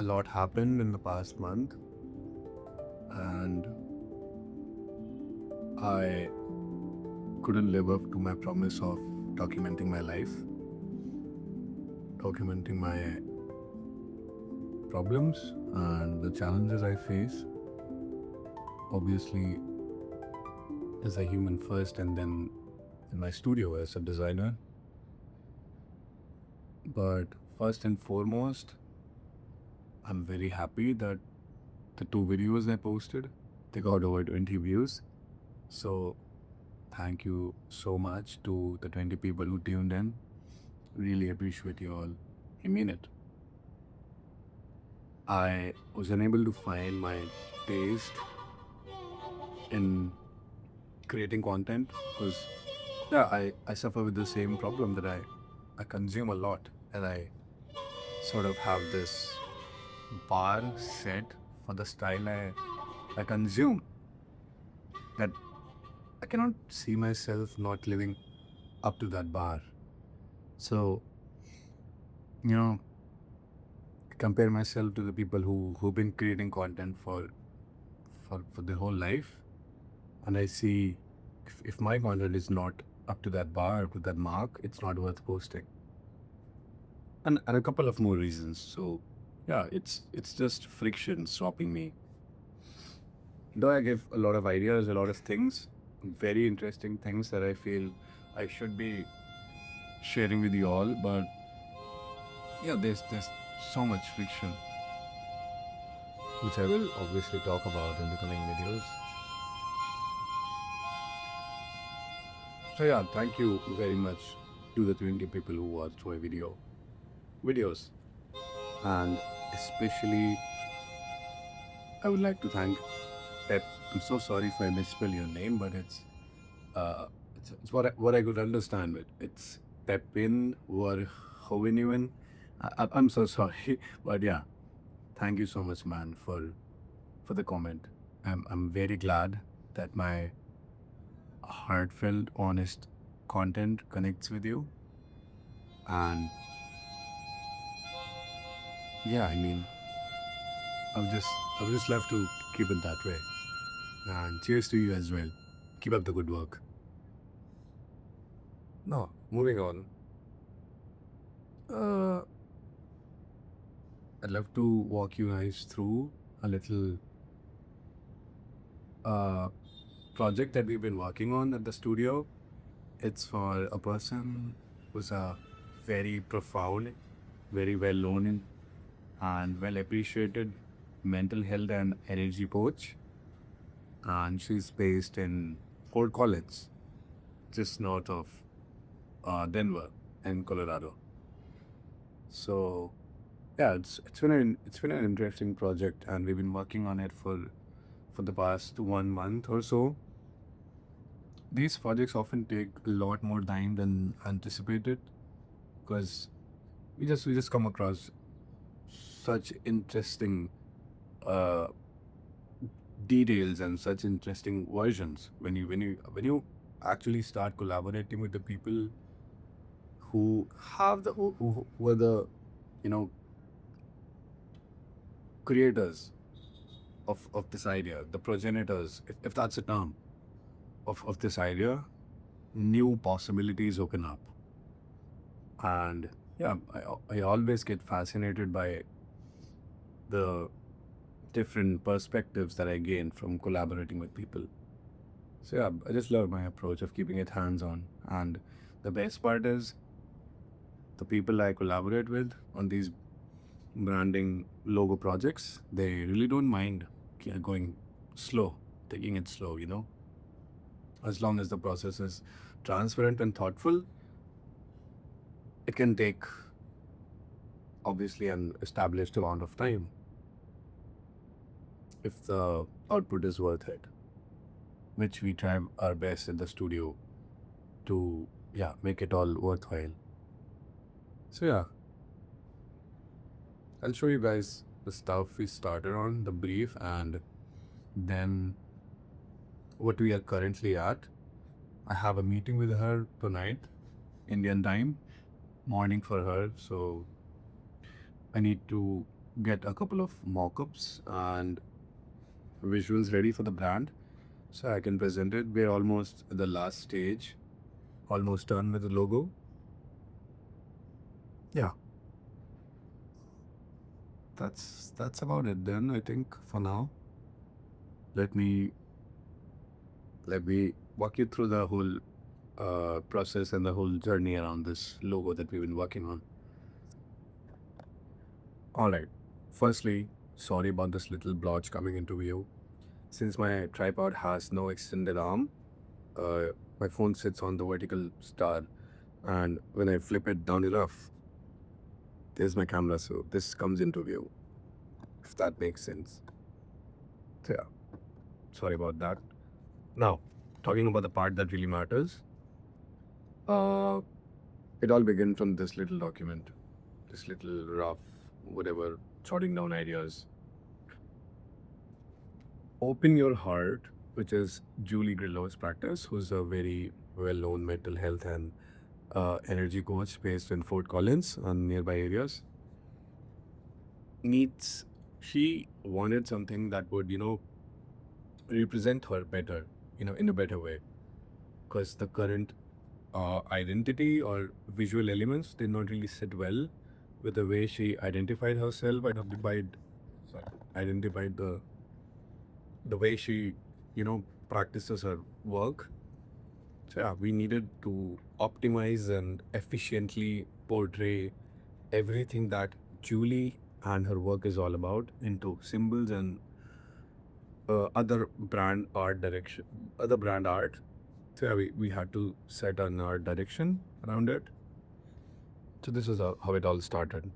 a lot happened in the past month, and I couldn't live up to my promise of documenting my life, documenting my problems and the challenges I face. Obviously, as a human first, and then in my studio as a designer. But first and foremost, I'm very happy that the two videos I posted, they got over 20 views. So thank you so much to the 20 people who tuned in. Really appreciate you all. I mean it. I was unable to find my taste in creating content because I suffer with the same problem that I consume a lot, and I sort of have this bar set for the style I consume that I cannot see myself not living up to that bar. So, you know, compare myself to the people who've been creating content for their whole life, and I see if my content is not up to that bar, up to that mark, it's not worth posting. And a couple of more reasons. So yeah, it's just friction stopping me. Though I give a lot of ideas, a lot of things, very interesting things that I feel I should be sharing with you all, but yeah, there's so much friction, which I will obviously talk about in the coming videos. So yeah, thank you very much to the 20 people who watched my videos, and especially I would like to thank Pep. I'm so sorry if I misspell your name, but it's what I could understand with. It's Pepin Verhoeven. I'm so sorry, but yeah, thank you so much, man, for the comment. I'm very glad that my heartfelt, honest content connects with you, and yeah, I mean, I would just love to keep it that way. And cheers to you as well. Keep up the good work. No, moving on. Uh, I'd love to walk you guys through a little uh, project that we've been working on at the studio. It's for a person who's a very profound, very well known and well appreciated mental health and energy coach. And she's based in Fort Collins, just north of Denver in Colorado. So yeah, it's been an interesting project, and we've been working on it for the past 1 month or so. These projects often take a lot more time than anticipated because we just come across such interesting uh, details and such interesting versions when you actually start collaborating with the people who have who are the you know creators of this idea, the progenitors, if that's a term, of this idea, new possibilities open up. And yeah, I always get fascinated by the different perspectives that I gain from collaborating with people. So yeah, I just love my approach of keeping it hands-on. And the best part is the people I collaborate with on these branding logo projects, they really don't mind going slow, taking it slow, as long as the process is transparent and thoughtful. It can take obviously an established amount of time if the output is worth it, which we try our best in the studio to, yeah, make it all worthwhile. So yeah, I'll show you guys the stuff we started on, the brief, and then what we are currently at. I have a meeting with her tonight, Indian time, morning for her. So I need to get a couple of mock-ups and visuals ready for the brand so I can present it. We're almost at the last stage, almost done with the logo. Yeah, that's about it then, I think, for now. Let me let me walk you through the whole process and the whole journey around this logo that we've been working on. All right. Firstly, sorry about this little blotch coming into view. Since my tripod has no extended arm, uh, my phone sits on the vertical star, and when I flip it down enough, there's my camera, so this comes into view, if that makes sense. So yeah, sorry about that. Now, talking about the part that really matters, uh, it all began from this little document, this little rough, whatever, jotting down ideas. Open Your Heart, which is Julie Grillo's practice, who's a very well-known mental health and energy coach based in Fort Collins and nearby areas. Needs She wanted something that would, represent her better, in a better way, because the current identity or visual elements did not really sit well with the way she identified herself, identified the way she, practices her work. So yeah, we needed to optimize and efficiently portray everything that Julie and her work is all about into symbols and other brand art. So yeah, we had to set an art direction around it. So this is how it all started.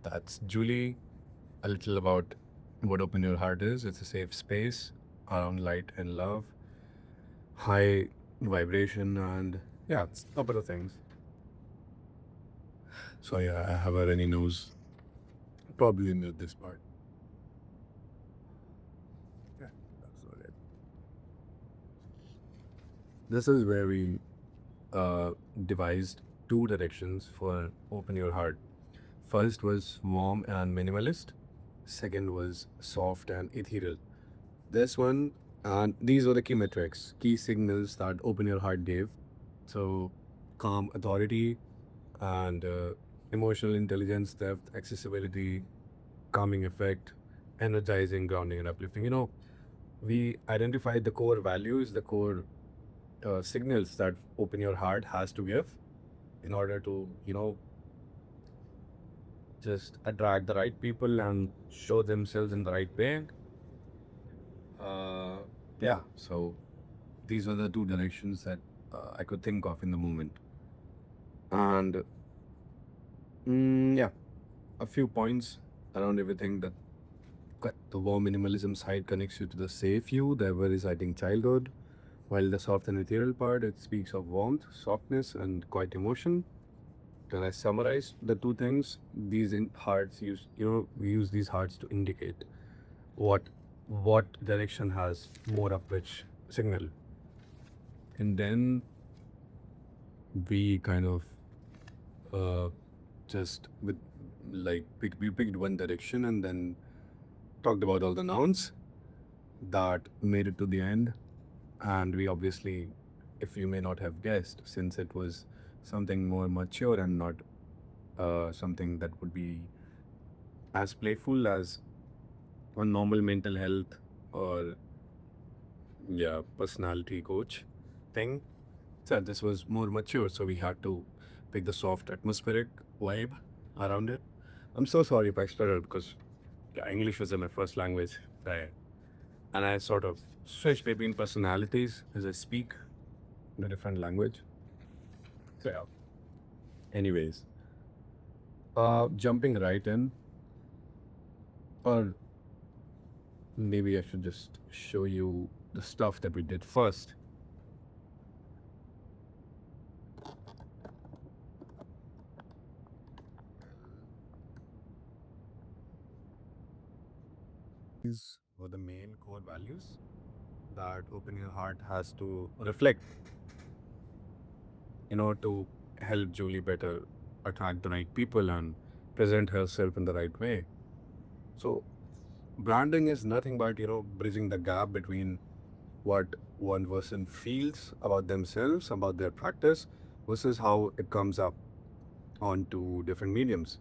That's Julie. A little about what Open Your Heart is. It's a safe space around light and love, high vibration, and yeah, it's a couple of things. So yeah, I have a runny nose. Probably mute this part. Yeah, that's all it. This is where we devised two directions for Open Your Heart. First was warm and minimalist. Second was soft and ethereal. This one, and these were the key metrics, key signals that Open Your Heart gave. So, calm authority and emotional intelligence, depth, accessibility, calming effect, energizing, grounding, and uplifting. We identified the core values, the core signals that Open Your Heart has to give in order to, just attract the right people and show themselves in the right way. Uh, yeah, so these are the two directions that I could think of in the moment. And yeah, a few points around everything that the warm minimalism side connects you to the safe you, the ever residing childhood, while the soft and ethereal part, it speaks of warmth, softness, and quiet emotion. When I summarize the two things, these hearts use, we use these hearts to indicate what what direction has more of which signal, and then we kind of just with we picked one direction and then talked about all the nouns that made it to the end. And we obviously, if you may not have guessed, since it was something more mature and not something that would be as playful as a normal mental health or yeah personality coach thing. So this was more mature, so we had to pick the soft atmospheric vibe around it. I'm so sorry if I stuttered because yeah, English was my first language, right? And I sort of switch between personalities as I speak in a different language. So yeah. Anyways, jumping right in, or maybe I should just show you the stuff that we did first. These were the main core values that Open Your Heart has to reflect, to help Julie better attract the right people and present herself in the right way. So branding is nothing but, bridging the gap between what one person feels about themselves, about their practice, versus how it comes up onto different mediums.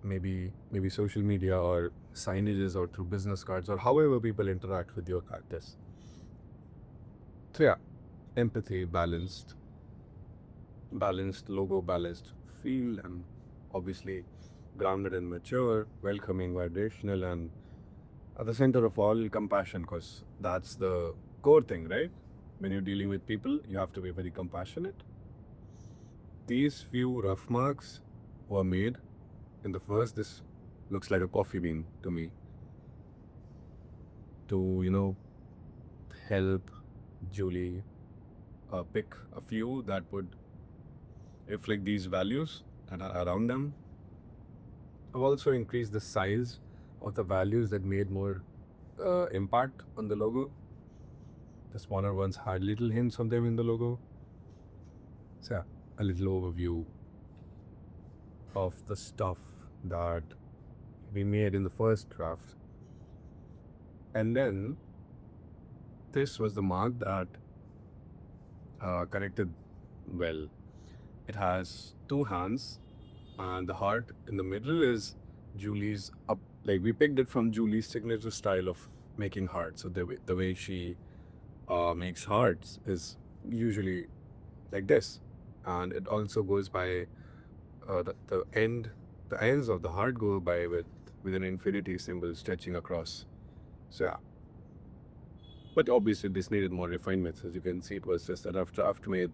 Maybe social media or signages or through business cards or however people interact with your practice. So yeah, empathy, balanced logo, balanced feel, and obviously grounded and mature, welcoming, vibrational, and at the center of all, compassion, because that's the core thing, right? When you're dealing with people, you have to be very compassionate. These few rough marks were made in the first. This looks like a coffee bean to me, to, help Julie pick a few that would reflect these values that are around them. I've also increased the size of the values that made more impact on the logo. The smaller ones had little hints of them in the logo. So yeah, a little overview of the stuff that we made in the first draft. And then this was the mark that connected well. It has two hands, and the heart in the middle is Julie's up. Like we picked it from Julie's signature style of making hearts. So the way she makes hearts is usually like this, and it also goes by the ends of the heart go by with an infinity symbol stretching across. So yeah, but obviously this needed more refinements. As you can see, it was just a rough draft made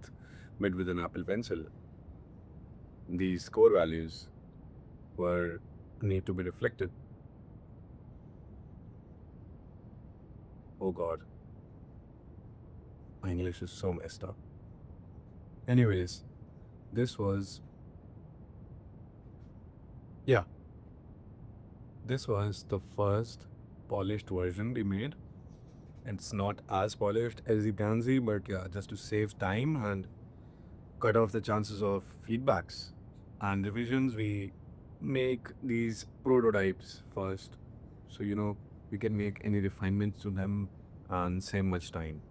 with an Apple pencil. These core values were need to be reflected. Oh God, my English is so messed up. Anyways, this was yeah, this was the first polished version we made. It's not as polished as you can see, but yeah, just to save time and cut off the chances of feedbacks and revisions, we make these prototypes first. So, we can make any refinements to them and save much time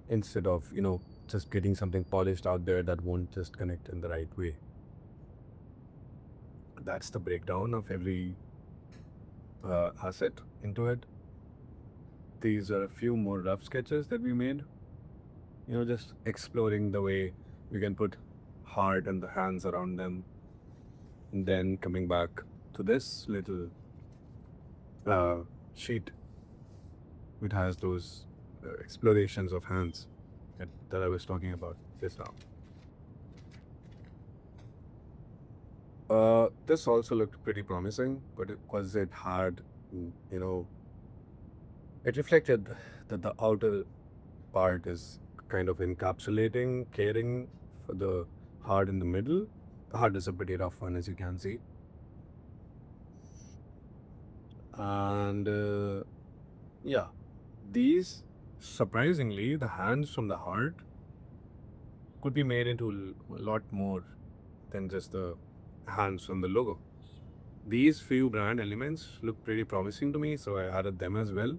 instead of, just getting something polished out there that won't just connect in the right way. That's the breakdown of every asset into it. These are a few more rough sketches that we made, just exploring the way we can put heart and the hands around them. And then coming back to this little uh, sheet, it has those explorations of hands that I was talking about just now. This also looked pretty promising, but because it had, you know, it reflected that the outer part is kind of encapsulating, caring for the heart in the middle. The heart is a pretty rough one, as you can see. And yeah, these, surprisingly, the hands from the heart could be made into a lot more than just the hands from the logo. These few brand elements look pretty promising to me, so I added them as well.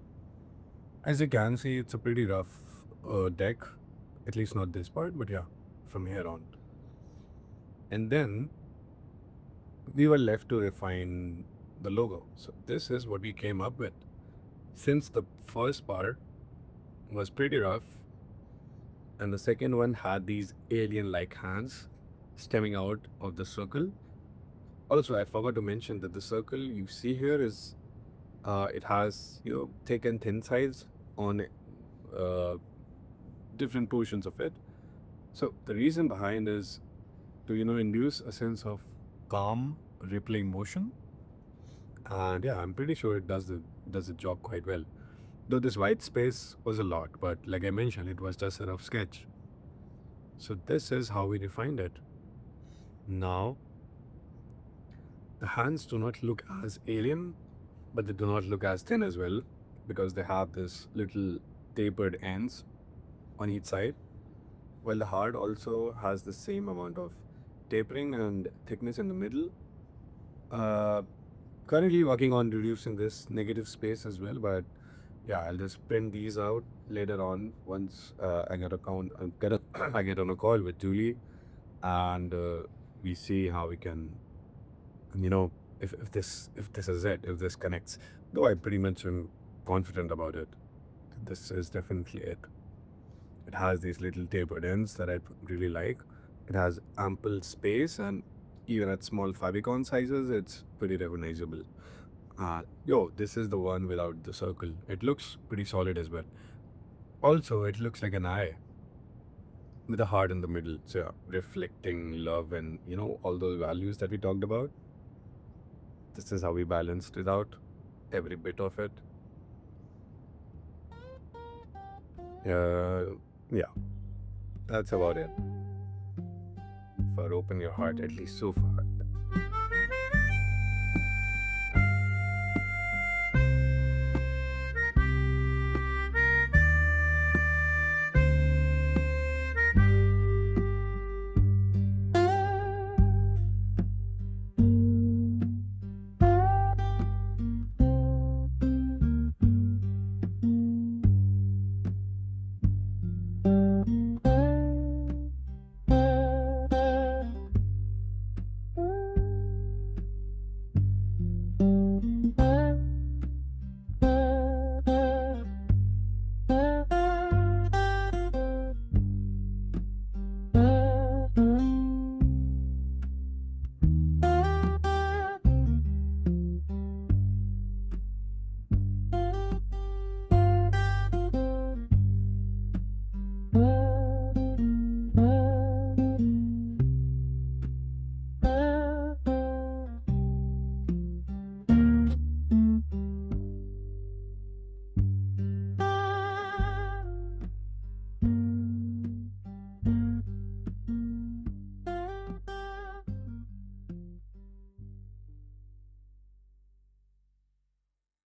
As you can see, it's a pretty rough deck, at least not this part, but yeah, from here on. And then we were left to refine the logo. So this is what we came up with. Since the first part was pretty rough, and the second one had these alien-like hands stemming out of the circle. Also, I forgot to mention that the circle you see here is it has thick and thin sides on uh, different portions of it. So the reason behind is to induce a sense of calm, rippling motion, and yeah, I'm pretty sure it does the job quite well. Though this white space was a lot, but like I mentioned, it was just a rough sketch. So this is how we refined it. Now, the hands do not look as alien, but they do not look as thin as well because they have this little tapered ends on each side, while the heart also has the same amount of tapering and thickness in the middle. Uh, currently working on reducing this negative space as well, but yeah, I'll just print these out later on once I get a count, I get on a call with Julie, and we see how we can, you know, if this is it, if this connects. Though I pretty much am confident about it. This is definitely it. It has these little tapered ends that I really like. It has ample space, and even at small favicon sizes, it's pretty recognizable. This is the one without the circle. It looks pretty solid as well. Also, it looks like an eye with a heart in the middle. So, yeah, reflecting love and, all those values that we talked about. This is how we balanced it out, every bit of it. Yeah, that's about it. For open your heart, at least so far.